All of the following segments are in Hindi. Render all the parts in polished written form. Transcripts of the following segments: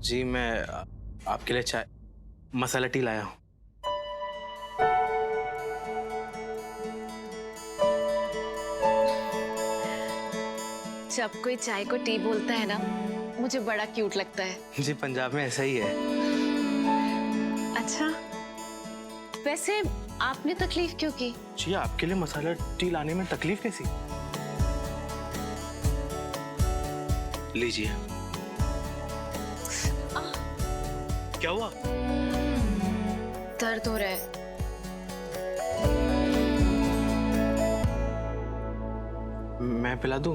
जी मैं आपके लिए चाय मसाला टी लाया हूँ। जब कोई चाय को टी बोलता है ना, मुझे बड़ा क्यूट लगता है। जी पंजाब में ऐसा ही है। अच्छा, वैसे आपने तकलीफ क्यों की? जी आपके लिए मसाला टी लाने में तकलीफ कैसी? लीजिए। क्या हुआ? दर्द हो रहा है। मैं पिला दूं?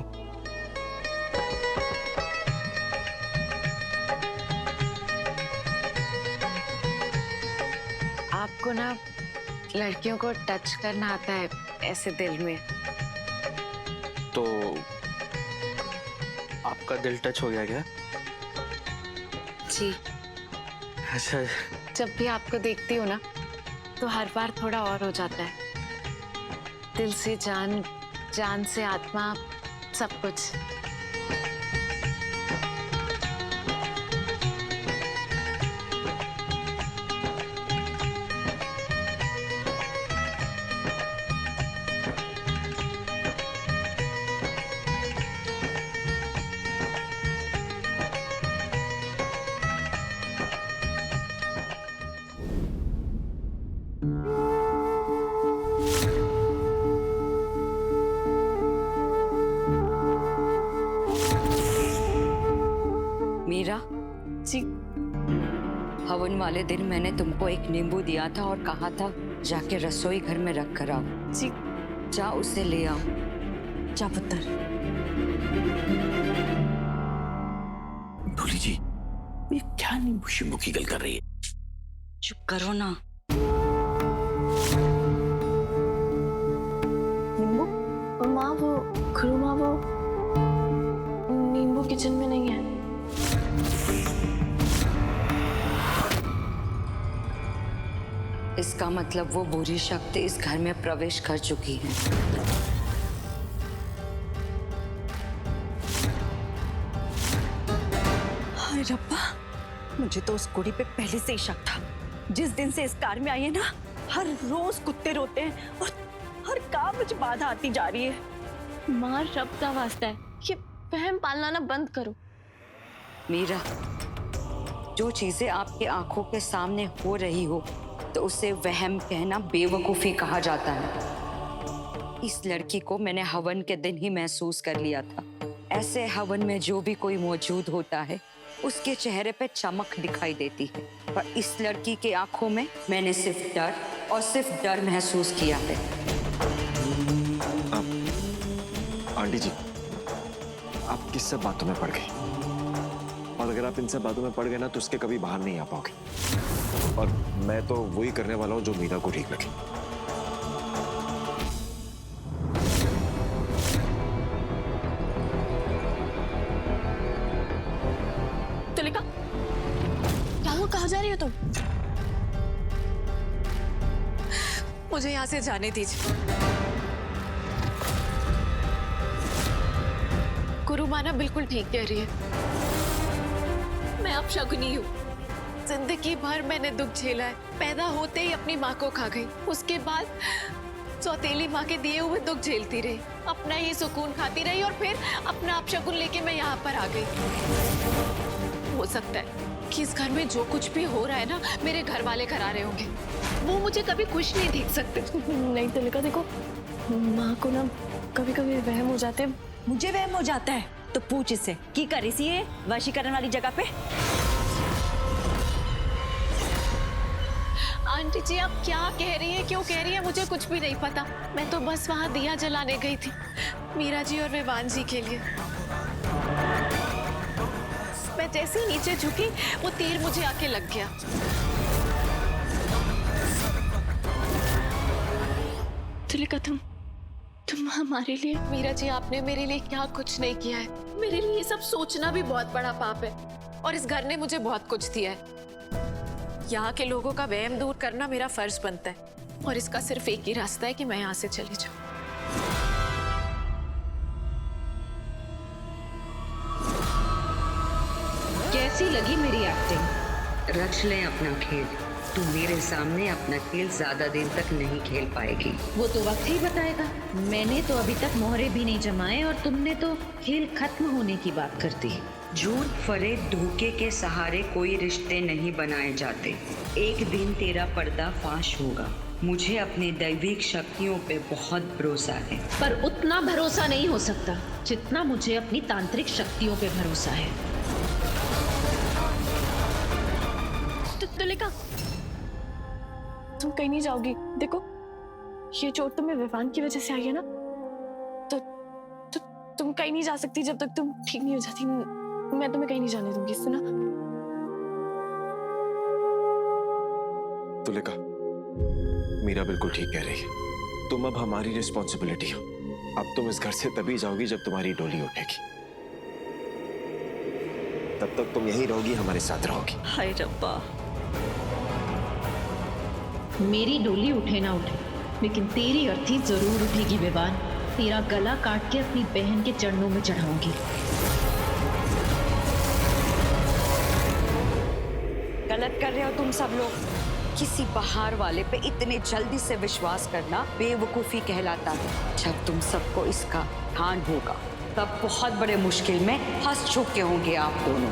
आपको ना लड़कियों को टच करना आता है ऐसे दिल में। तो आपका दिल टच हो गया क्या? जी, अच्छा। जब भी आपको देखती हूँ ना, तो हर बार थोड़ा और हो जाता है। दिल से जान, जान से आत्मा, सब कुछ। मीरा जी, हवन वाले दिन मैंने तुमको एक नींबू दिया था और कहा था जाके रसोई घर में रख कर आओ। जी, जा उसे ले आओ। जा पुत्र। भोली जी, ये क्या नींबू शिंबू की गल कर रही है? चुप करो ना। नींबू? माँ वो खुरू माँ वो नींबू किचन में नहीं है। इसका मतलब वो बुरी शक्ति इस घर में प्रवेश कर चुकी है। हाय रब्बा, मुझे तो उस कुड़ी पे पहले से ही शक था। जिस दिन से इस कार में आई है ना, हर रोज कुत्ते रोते हैं और हर काम मुझे बाधा आती जा रही है। माँ रब का वास्ता है, ये वहम पालना ना बंद करो। मीरा, जो चीजें आपकी आंखों के सामने हो रही हो तो उसे वहम कहना बेवकूफी कहा जाता है। इस लड़की को मैंने हवन के दिन ही महसूस कर लिया था। ऐसे हवन में जो भी कोई मौजूद होता है उसके चेहरे पे चमक दिखाई देती है, पर इस लड़की के आंखों में मैंने सिर्फ डर और सिर्फ डर महसूस किया है। आंटी जी, आप किस सब बातों में पड़ गए, और अगर आप इन सब बातों में पड़ गए ना तो उसके कभी बाहर नहीं आ पाओगे। और मैं तो वही करने वाला हूं जो मीरा को ठीक लगे। तुलिका, क्या हुआ? कहाँ जा रही हो तुम? मुझे यहाँ से जाने दीजिए। गुरु माना बिल्कुल ठीक कह रही है। मैं अब शकुनी हूँ। जिंदगी भर मैंने दुख झेला है। पैदा होते ही अपनी माँ को खा गई, उसके बाद सौतेली माँ के दिए हुए दुख झेलती रही, अपना ही सुकून खाती रही और फिर अपना अपशगुन लेके मैं यहाँ पर आ गई। हो सकता है कि इस घर में जो कुछ भी हो रहा है ना, मेरे घर वाले करा रहे होंगे। वो मुझे कभी खुश नहीं देख सकते। नहीं तुलिका, देखो माँ को ना कभी कभी वहम हो जाते हैं। मुझे वहम हो जाता है तो पूछ इससे की करी सी है वशीकरण वाली जगह पे। आंटी जी, आप क्या कह रही हैं, क्यों कह रही हैं, मुझे कुछ भी नहीं पता। मैं तो बस वहाँ दिया जलाने गई थी मीरा जी और विवान जी के लिए। मैं जैसे ही नीचे झुकी, वो तीर मुझे आके लग गया। तुलिका, तुम हमारे लिए। मीरा जी, आपने मेरे लिए क्या कुछ नहीं किया है। मेरे लिए ये सब सोचना भी बहुत बड़ा पाप है, और इस घर ने मुझे बहुत कुछ दिया है। यहाँ के लोगों का वहम दूर करना मेरा फर्ज बनता है, और इसका सिर्फ एक ही रास्ता है कि मैं यहाँ से चली जाऊं। कैसी लगी मेरी एक्टिंग? रच ले अपना खेल। तू मेरे सामने अपना खेल ज्यादा दिन तक नहीं खेल पाएगी। वो तो वक्त ही बताएगा। मैंने तो अभी तक मोहरे भी नहीं जमाए और तुमने तो खेल खत्म होने की बात कर दी। झूठ फरेब धोखे के सहारे कोई रिश्ते नहीं बनाए जाते। एक दिन तेरा पर्दाफाश होगा। मुझे अपनी दैविक शक्तियों पे बहुत भरोसा है। पर उतना भरोसा नहीं हो सकता जितना मुझे अपनी तांत्रिक शक्तियों पे भरोसा है। तुलिका, तुम कहीं नहीं जाओगी। देखो, ये चोट तुम्हें विवान की वजह से आई है ना, तो तुम कहीं नहीं जा सकती जब तक तुम ठीक नहीं हो जाती। मैं तुम्हें कहीं नहीं जाने दूंगी, सुना? तुलिका, मीरा बिल्कुल ठीक कह रही है। तुम अब हमारी रिस्पॉन्सिबिलिटी हो। अब तुम इस घर से तभी जाओगी जब तुम्हारी डोली उठेगी। तब तक तुम यहीं रहोगी, हमारे साथ रहोगी। हाय रब्बा। मेरी डोली उठे ना उठे, लेकिन तेरी अर्थी जरूर उठेगी विवान। तेरा गला काट के अपनी बहन के चरणों में चढ़ाऊंगी। गलत कर रहे हो तुम सब लोग। किसी बाहर वाले पे इतने जल्दी से विश्वास करना बेवकूफी कहलाता है। जब तुम सबको इसका ध्यान होगा तब बहुत बड़े मुश्किल में फंस चुके होंगे आप दोनों।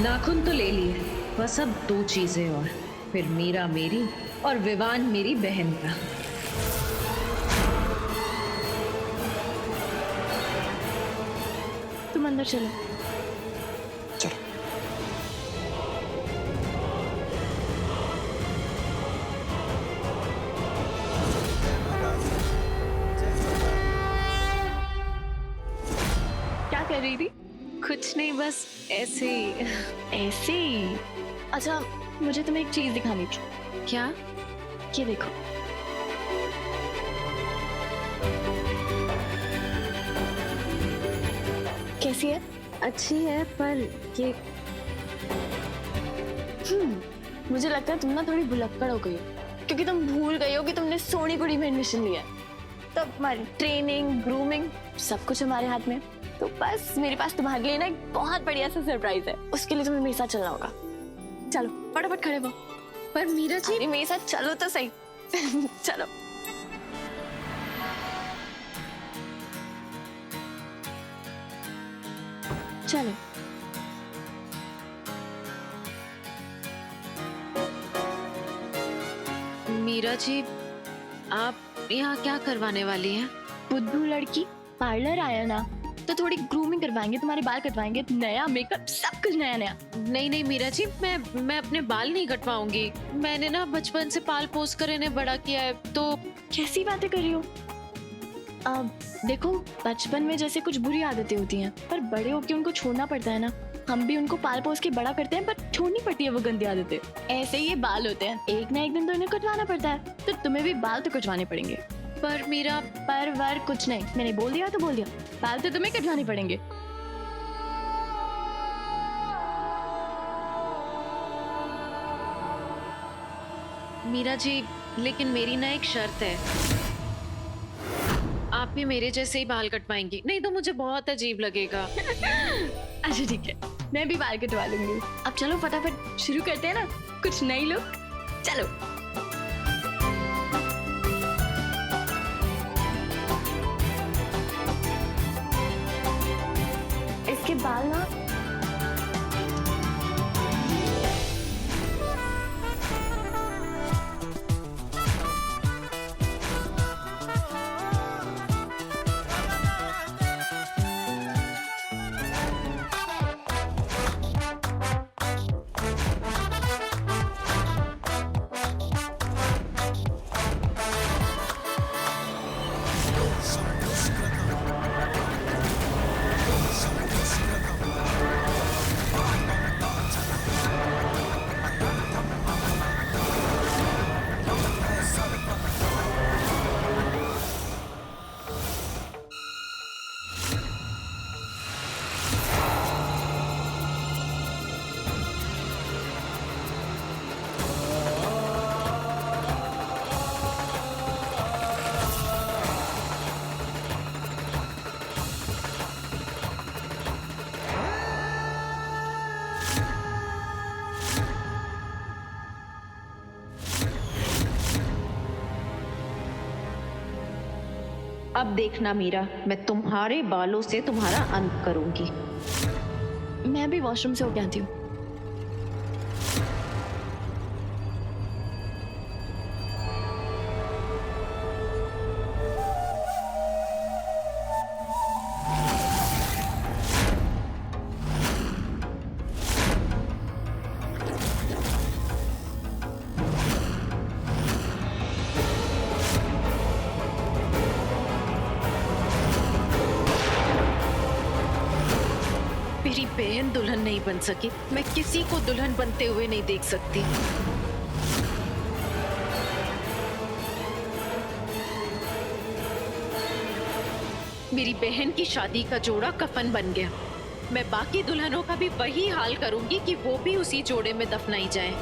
नाखून तो ले लिए, बस अब 2 चीजें और, फिर मीरा मेरी और विवान मेरी बहन का। तुम अंदर चलो। चलो। क्या कर रही थी? कुछ नहीं, बस ऐसे ही। ऐसे ही? अच्छा, मुझे तुम्हें एक चीज दिखानी थी। क्या? ये देखो। कैसी है? अच्छी है, पर ये मुझे लगता है तुम ना थोड़ी भुलक्कड़ हो गई हो, क्योंकि तुम भूल गई हो कि तुमने सोनीपुरी में एडमिशन लिया है। तो हमारी ट्रेनिंग, ग्रूमिंग सब कुछ हमारे हाथ में। तो बस मेरे पास तुम्हारे लिए ना एक बहुत बढ़िया सा सरप्राइज है। उसके लिए तुम्हें मेरे साथ चलना होगा। चलो फटाफट खड़े हो। पर मीरा जी, अरे मेरे साथ चलो तो सही। चलो। चलो। मीरा जी, आप यहाँ क्या करवाने वाली हैं? बुद्धू लड़की, पार्लर आया ना, तो थोड़ी ग्रूमिंग करवाएंगे, तुम्हारे बाल कटवाएंगे, नया मेकअप, सब कुछ नया नया। नहीं नहीं मीरा जी, मैं अपने बाल नहीं कटवाऊंगी। मैंने ना बचपन से पाल पोस कर इन्हें बड़ा किया है। तो कैसी बातें कर रही हो? अब देखो, बचपन में जैसे कुछ बुरी आदतें होती हैं, पर बड़े होके उनको छोड़ना पड़ता है ना। हम भी उनको पाल पोस के बड़ा करते हैं, पर छोड़नी पड़ती है वो गंदी आदतें। ऐसे ही ये बाल होते हैं, एक ना एक दिन तो इन्हें कटवाना पड़ता है। तो तुम्हें भी बाल तो कटवाने पड़ेंगे। पर मीरा, पर वर कुछ नहीं, मैंने बोल दिया तो बोल दिया, बाल तो तुम्हें कटवाने पड़ेंगे। मीरा जी, लेकिन मेरी ना एक शर्त है। आप भी मेरे जैसे ही बाल कटवाएंगी, नहीं तो मुझे बहुत अजीब लगेगा। अच्छा ठीक है, मैं भी बाल कटवा लूंगी। अब चलो फटाफट शुरू करते हैं ना, कुछ नई लुक। चलो। इसके बाल ना अब देखना मीरा, मैं तुम्हारे बालों से तुम्हारा अंत करूंगी। मैं भी वॉशरूम से होके आती हूँ। मेरी बहन दुल्हन नहीं बन सकी, मैं किसी को दुल्हन बनते हुए नहीं देख सकती। मेरी बहन की शादी का जोड़ा कफन बन गया। मैं बाकी दुल्हनों का भी वही हाल करूंगी कि वो भी उसी जोड़े में दफनाई जाए।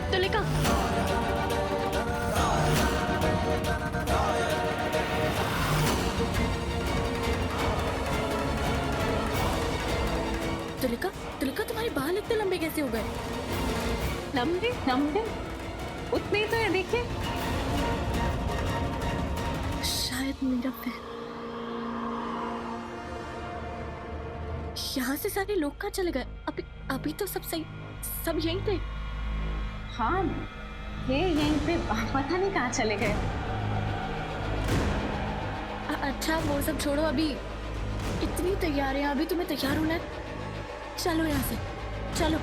तुलिका, तुलिका, तुलिका, तुम्हारे बाल इतने लंबे कैसे हो गए? लंबे लंबे उतने ही तो है, देखिए। शायद मेरा बहन। यहाँ से सारे लोग कहाँ चले गए? अभी अभी तो सब सही, सब यहीं थे। हाँ, ये यहीं पे, पता नहीं कहाँ चले गए। अच्छा वो सब छोड़ो, अभी इतनी तैयारियां, अभी तुम्हें तैयार होना है। चलो यहाँ से, चलो।